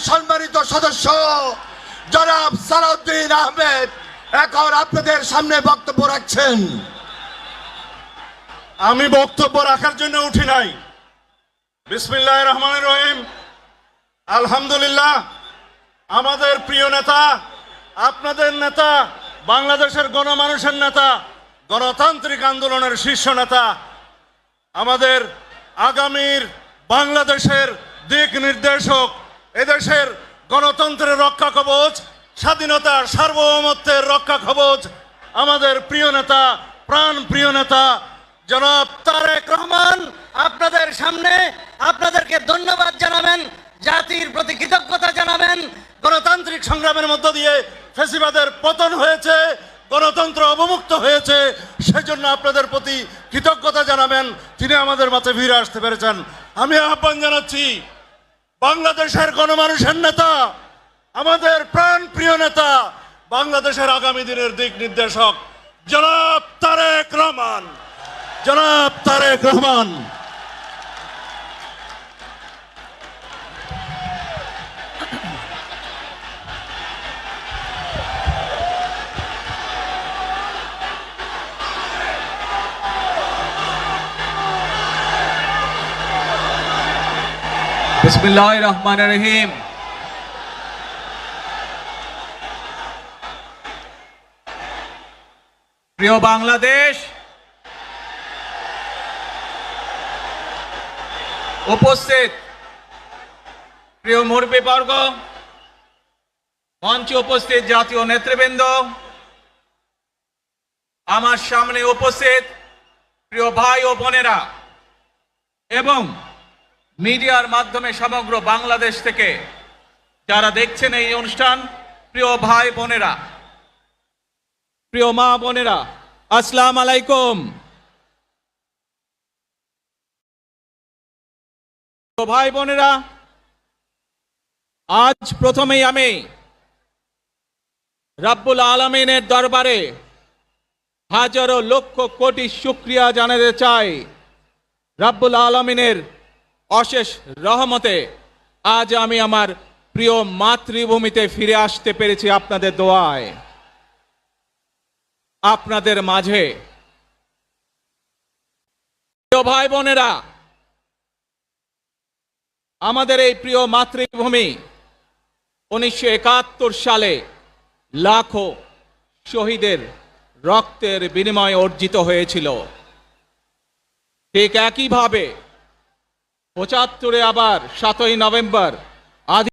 সম্মানিত সদস্য জনাব সালাউদ্দিন আহমেদ এখন আপনাদের সামনে বক্তব্য রাখছেন। আমি বক্তব্য রাখার জন্য উঠি নাই। বিসমিল্লাহির রহমানির রহিম। আলহামদুলিল্লাহ, আমাদের প্রিয় নেতা, আপনাদের নেতা, বাংলাদেশের গণমানুষের নেতা, গণতান্ত্রিক আন্দোলনের শীর্ষ নেতা, আমাদের আগামীর বাংলাদেশের দিক নির্দেশক, এদেশের গণতন্ত্রের রক্ষা কবচ, স্বাধীনতার সার্বভৌমত্বের রক্ষা কবচ, আমাদের প্রিয় নেতা, প্রাণ প্রিয় নেতা জনাব তারেক রহমান আপনাদের সামনে আপনাদেরকে ধন্যবাদ জানাবেন, জাতির প্রতি কৃতজ্ঞতা জানাবেন। গণতান্ত্রিক সংগ্রামের মধ্য দিয়ে ফ্যাসিবাদের পতন হয়েছে, গণতন্ত্র অবমুক্ত হয়েছে, সেজন্য আপনাদের প্রতি কৃতজ্ঞতা জানাবেন। তিনি আমাদের মাঝে ফিরে আসতে পেরেছেন। আমি আহ্বান জানাচ্ছি বাংলাদেশের গণমানুষের নেতা, আমাদের প্রাণ প্রিয় নেতা, বাংলাদেশের আগামী দিনের দিক নির্দেশক জনাব তারেক রহমান, জনাব তারেক রহমান। বিসমিল্লাহির রহমানির রহিম। প্রিয় বাংলাদেশ, উপস্থিত প্রিয় মুরব্বীবর্গ, মঞ্চে উপস্থিত জাতীয় নেতৃবৃন্দ, আমার সামনে উপস্থিত প্রিয় ভাই ও বোনেরা এবং মিডিয়ার মাধ্যমে সমগ্র বাংলাদেশ থেকে যারা দেখছেন এই অনুষ্ঠান, প্রিয় ভাই বোনেরা, প্রিয় মা বোনেরা, আসসালামু আলাইকুম। ভাই বোনেরা, আজ প্রথমেই আমি রাব্বুল আলামিনের দরবারে হাজারো লক্ষ কোটি শুকরিয়া জানাতে চাই। রাব্বুল আলামিনের অশেষ রহমতে আজ আমি আমার প্রিয় মাতৃভূমিতে ফিরে আসতে পেরেছি আপনাদের দোয়ায়। আপনাদের মাঝে প্রিয় ভাই বোনেরা, আমাদের এই প্রিয় মাতৃভূমি 1971 সালে লাখো শহীদের রক্তের বিনিময়ে অর্জিত হয়েছিল। ঠিক একইভাবে 75-এ আবার 7ই নভেম্বর